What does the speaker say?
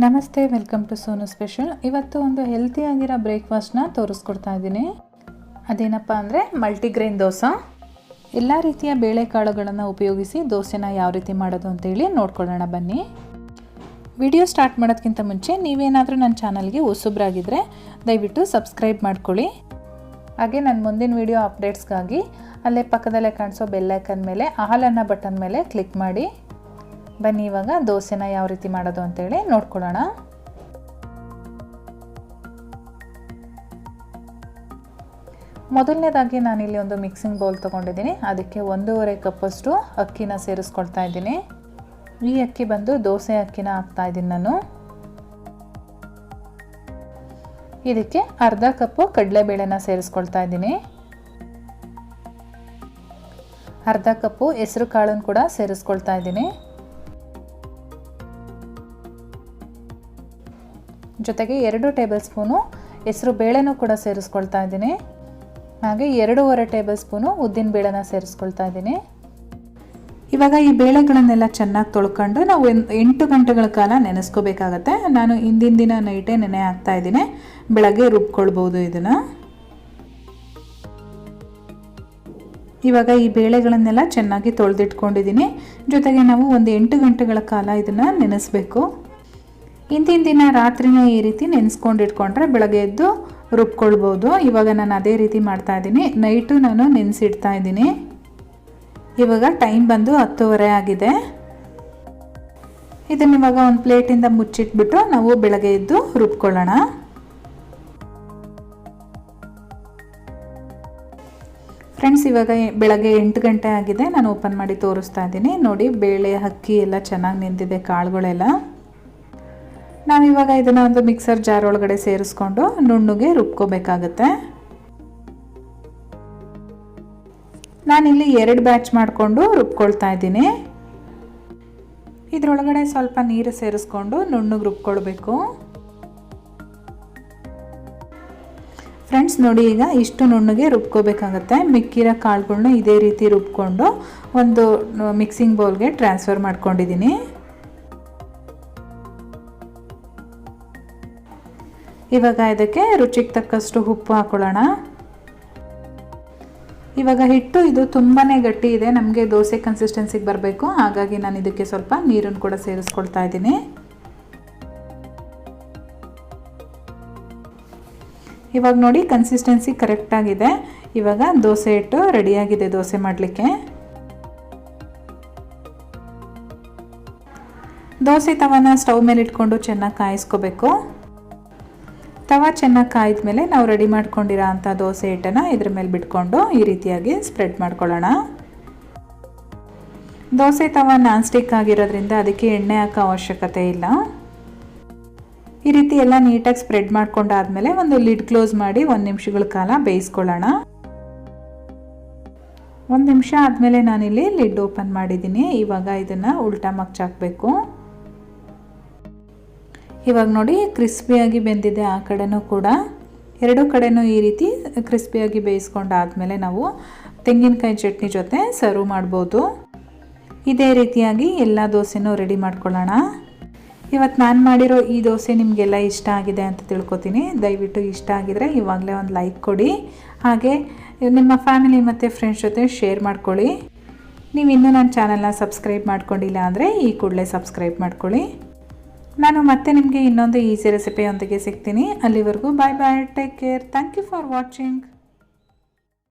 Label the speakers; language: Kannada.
Speaker 1: ನಮಸ್ತೆ, ವೆಲ್ಕಮ್ ಟು ಸೋನು ಸ್ಪೆಷಲ್. ಇವತ್ತು ಒಂದು ಹೆಲ್ತಿಯಾಗಿರೋ ಬ್ರೇಕ್ಫಾಸ್ಟ್ನ ತೋರಿಸ್ಕೊಡ್ತಾ ಇದ್ದೀನಿ. ಅದೇನಪ್ಪ ಅಂದರೆ ಮಲ್ಟಿಗ್ರೇನ್ ದೋಸೆ. ಎಲ್ಲ ರೀತಿಯ ಬೇಳೆಕಾಳುಗಳನ್ನು ಉಪಯೋಗಿಸಿ ದೋಸೆನ ಯಾವ ರೀತಿ ಮಾಡೋದು ಅಂತೇಳಿ ನೋಡ್ಕೊಳ್ಳೋಣ ಬನ್ನಿ. ವಿಡಿಯೋ ಸ್ಟಾರ್ಟ್ ಮಾಡೋದಕ್ಕಿಂತ ಮುಂಚೆ ನೀವೇನಾದರೂ ನನ್ನ ಚಾನಲ್ಗೆ ಹೊಸಬ್ರಾಗಿದ್ದರೆ ದಯವಿಟ್ಟು ಸಬ್ಸ್ಕ್ರೈಬ್ ಮಾಡ್ಕೊಳ್ಳಿ. ಹಾಗೆ ನನ್ನ ಮುಂದಿನ ವಿಡಿಯೋ ಅಪ್ಡೇಟ್ಸ್ಗಾಗಿ ಅಲ್ಲೇ ಪಕ್ಕದಲ್ಲೇ ಕಾಣಿಸೋ ಬೆಲ್ ಐಕನ್ ಮೇಲೆ ಆಲ್ ಅನ್ನೋ ಬಟನ್ ಮೇಲೆ ಕ್ಲಿಕ್ ಮಾಡಿ. ಬನ್ನಿ ಇವಾಗ ದೋಸೆನ ಯಾವ ರೀತಿ ಮಾಡೋದು ಅಂತೇಳಿ ನೋಡ್ಕೊಳ್ಳೋಣ. ಮೊದಲನೇದಾಗಿ ನಾನಿಲ್ಲಿ ಒಂದು ಮಿಕ್ಸಿಂಗ್ ಬೌಲ್ ತೊಗೊಂಡಿದ್ದೀನಿ. ಅದಕ್ಕೆ 1.5 ಕಪ್ಪಷ್ಟು ಅಕ್ಕಿನ ಸೇರಿಸ್ಕೊಳ್ತಾ ಇದ್ದೀನಿ. ಈ ಅಕ್ಕಿ ಬಂದು ದೋಸೆ ಅಕ್ಕಿನ ಹಾಕ್ತಾ ಇದ್ದೀನಿ ನಾನು. ಇದಕ್ಕೆ ಅರ್ಧ ಕಪ್ಪು ಕಡಲೆಬೇಳೆನ ಸೇರಿಸ್ಕೊಳ್ತಾ ಇದ್ದೀನಿ. ಅರ್ಧ ಕಪ್ಪು ಹೆಸರು ಕಾಳನ್ನು ಕೂಡ ಸೇರಿಸ್ಕೊಳ್ತಾ ಇದ್ದೀನಿ. ಜೊತೆಗೆ 2 ಟೇಬಲ್ ಸ್ಪೂನು ಹೆಸರು ಬೇಳೆನೂ ಕೂಡ ಸೇರಿಸ್ಕೊಳ್ತಾ ಇದ್ದೀನಿ. ಹಾಗೆ 2.5 ಟೇಬಲ್ ಸ್ಪೂನು ಉದ್ದಿನ ಬೇಳೆನ ಸೇರಿಸ್ಕೊಳ್ತಾ ಇದ್ದೀನಿ. ಇವಾಗ ಈ ಬೇಳೆಗಳನ್ನೆಲ್ಲ ಚೆನ್ನಾಗಿ ತೊಳ್ಕೊಂಡು ನಾವು 8 ಗಂಟೆಗಳ ಕಾಲ ನೆನೆಸ್ಕೋಬೇಕಾಗತ್ತೆ. ನಾನು ಹಿಂದಿನ ದಿನ ನೈಟೇ ನೆನೆ ಹಾಕ್ತಾ ಇದ್ದೀನಿ. ಬೆಳಗ್ಗೆ ರುಬ್ಕೊಳ್ಬೋದು ಇದನ್ನು. ಇವಾಗ ಈ ಬೇಳೆಗಳನ್ನೆಲ್ಲ ಚೆನ್ನಾಗಿ ತೊಳೆದಿಟ್ಕೊಂಡಿದ್ದೀನಿ. ಜೊತೆಗೆ ನಾವು ಒಂದು 8 ಗಂಟೆಗಳ ಕಾಲ ಇದನ್ನು ನೆನೆಸಬೇಕು. ಹಿಂದಿನ ದಿನ ರಾತ್ರಿನೇ ಈ ರೀತಿ ನೆನೆಸ್ಕೊಂಡಿಟ್ಕೊಂಡ್ರೆ ಬೆಳಗ್ಗೆ ಎದ್ದು ರುಬ್ಕೊಳ್ಬೋದು. ಇವಾಗ ನಾನು ಅದೇ ರೀತಿ ಮಾಡ್ತಾ ಇದ್ದೀನಿ. ನೈಟು ನಾನು ನೆನೆಸಿಡ್ತಾ ಇದ್ದೀನಿ. ಇವಾಗ ಟೈಮ್ ಬಂದು 10:30 ಆಗಿದೆ. ಇದನ್ನು ಇವಾಗ ಒಂದು ಪ್ಲೇಟಿಂದ ಮುಚ್ಚಿಟ್ಬಿಟ್ಟು ನಾವು ಬೆಳಗ್ಗೆ ಎದ್ದು ರುಬ್ಕೊಳ್ಳೋಣ. ಫ್ರೆಂಡ್ಸ್, ಇವಾಗ ಬೆಳಗ್ಗೆ 8 ಗಂಟೆ ಆಗಿದೆ. ನಾನು ಓಪನ್ ಮಾಡಿ ತೋರಿಸ್ತಾ ಇದ್ದೀನಿ. ನೋಡಿ, ಬೇಳೆ ಅಕ್ಕಿ ಎಲ್ಲ ಚೆನ್ನಾಗಿ ನೆಂದಿದೆ, ಕಾಳುಗಳೆಲ್ಲ. ನಾವಿವಾಗ ಇದನ್ನು ಒಂದು ಮಿಕ್ಸರ್ ಜಾರ್ ಒಳಗಡೆ ಸೇರಿಸ್ಕೊಂಡು ನುಣ್ಣಗೆ ರುಬ್ಕೋಬೇಕಾಗತ್ತೆ. ನಾನಿಲ್ಲಿ 2 ಬ್ಯಾಚ್ ಮಾಡಿಕೊಂಡು ರುಬ್ಕೊಳ್ತಾ ಇದ್ದೀನಿ. ಇದರೊಳಗಡೆ ಸ್ವಲ್ಪ ನೀರು ಸೇರಿಸ್ಕೊಂಡು ನುಣ್ಣಗೆ ರುಬ್ಕೊಳ್ಬೇಕು. ಫ್ರೆಂಡ್ಸ್, ನೋಡಿ, ಈಗ ಇಷ್ಟು ನುಣ್ಣಗೆ ರುಬ್ಕೋಬೇಕಾಗತ್ತೆ. ಮಿಕ್ಕಿರೋ ಕಾಳುಗಳನ್ನ ಇದೇ ರೀತಿ ರುಬ್ಕೊಂಡು ಒಂದು ಮಿಕ್ಸಿಂಗ್ ಬೌಲ್ಗೆ ಟ್ರಾನ್ಸ್ಫರ್ ಮಾಡ್ಕೊಂಡಿದ್ದೀನಿ. ಇವಾಗ ಇದಕ್ಕೆ ರುಚಿಗೆ ತಕ್ಕಷ್ಟು ಉಪ್ಪು ಹಾಕೊಳ್ಳೋಣ. ಇವಾಗ ಹಿಟ್ಟು ಇದು ತುಂಬಾ ಗಟ್ಟಿ ಇದೆ, ನಮಗೆ ದೋಸೆ ಕನ್ಸಿಸ್ಟೆನ್ಸಿಗೆ ಬರಬೇಕು. ಹಾಗಾಗಿ ನಾನು ಇದಕ್ಕೆ ಸ್ವಲ್ಪ ನೀರನ್ನು ಕೂಡ ಸೇರಿಸ್ಕೊಳ್ತಾ ಇದ್ದೀನಿ. ಇವಾಗ ನೋಡಿ, ಕನ್ಸಿಸ್ಟೆನ್ಸಿ ಕರೆಕ್ಟಾಗಿದೆ. ಇವಾಗ ದೋಸೆ ಹಿಟ್ಟು ರೆಡಿಯಾಗಿದೆ ದೋಸೆ ಮಾಡಲಿಕ್ಕೆ. ದೋಸೆ ತವನ ಸ್ಟವ್ ಮೇಲೆ ಇಟ್ಕೊಂಡು ಚೆನ್ನಾಗಿ ಕಾಯಿಸ್ಕೋಬೇಕು. ತವ ಚೆನ್ನಾಗಿ ಕಾಯ್ದ ಮೇಲೆ ನಾವು ರೆಡಿ ಮಾಡ್ಕೊಂಡಿರೋ ಅಂಥ ದೋಸೆ ಹಿಟ್ಟನ್ನು ಇದ್ರ ಮೇಲೆ ಬಿಟ್ಕೊಂಡು ಈ ರೀತಿಯಾಗಿ ಸ್ಪ್ರೆಡ್ ಮಾಡ್ಕೊಳ್ಳೋಣ. ದೋಸೆ ತವ ನಾನ್ ಸ್ಟಿಕ್ ಆಗಿರೋದ್ರಿಂದ ಅದಕ್ಕೆ ಎಣ್ಣೆ ಹಾಕೋ ಅವಶ್ಯಕತೆ ಇಲ್ಲ. ಈ ರೀತಿ ಎಲ್ಲ ನೀಟಾಗಿ ಸ್ಪ್ರೆಡ್ ಮಾಡ್ಕೊಂಡಾದ್ಮೇಲೆ ಒಂದು ಲಿಡ್ ಕ್ಲೋಸ್ ಮಾಡಿ 1 ನಿಮಿಷಗಳ ಕಾಲ ಬೇಯಿಸ್ಕೊಳ್ಳೋಣ. 1 ನಿಮಿಷ ಆದಮೇಲೆ ನಾನಿಲ್ಲಿ ಲಿಡ್ ಓಪನ್ ಮಾಡಿದ್ದೀನಿ. ಇವಾಗ ಇದನ್ನು ಉಲ್ಟಾ ಮಗ್ಚಾಕಬೇಕು. ಇವಾಗ ನೋಡಿ, ಕ್ರಿಸ್ಪಿಯಾಗಿ ಬೆಂದಿದೆ ಆ ಕಡೆನೂ ಕೂಡ. 2 ಕಡೆನೂ ಈ ರೀತಿ ಕ್ರಿಸ್ಪಿಯಾಗಿ ಬೇಯಿಸ್ಕೊಂಡಾದ್ಮೇಲೆ ನಾವು ತೆಂಗಿನಕಾಯಿ ಚಟ್ನಿ ಜೊತೆ ಸರ್ವ್ ಮಾಡ್ಬೋದು. ಇದೇ ರೀತಿಯಾಗಿ ಎಲ್ಲ ದೋಸೆನೂ ರೆಡಿ ಮಾಡ್ಕೊಳ್ಳೋಣ. ಇವತ್ತು ನಾನು ಮಾಡಿರೋ ಈ ದೋಸೆ ನಿಮಗೆಲ್ಲ ಇಷ್ಟ ಆಗಿದೆ ಅಂತ ತಿಳ್ಕೊತೀನಿ. ದಯವಿಟ್ಟು ಇಷ್ಟ ಆಗಿದರೆ ಇವಾಗಲೇ ಒಂದು ಲೈಕ್ ಕೊಡಿ. ಹಾಗೆ ನಿಮ್ಮ ಫ್ಯಾಮಿಲಿ ಮತ್ತು ಫ್ರೆಂಡ್ಸ್ ಜೊತೆ ಶೇರ್ ಮಾಡ್ಕೊಳ್ಳಿ. ನೀವು ಇನ್ನೂ ನನ್ನ ಚಾನಲ್ನ ಸಬ್ಸ್ಕ್ರೈಬ್ ಮಾಡ್ಕೊಂಡಿಲ್ಲ ಅಂದರೆ ಈ ಕೂಡಲೇ ಸಬ್ಸ್ಕ್ರೈಬ್ ಮಾಡ್ಕೊಳ್ಳಿ. ನಾನು ಮತ್ತೆ ನಿಮಗೆ ಇನ್ನೊಂದು ಈಸಿ ರೆಸಿಪಿಯೊಂದಿಗೆ ಸಿಗ್ತೀನಿ. ಅಲ್ಲಿವರೆಗೂ bye bye, take care, thank you for watching.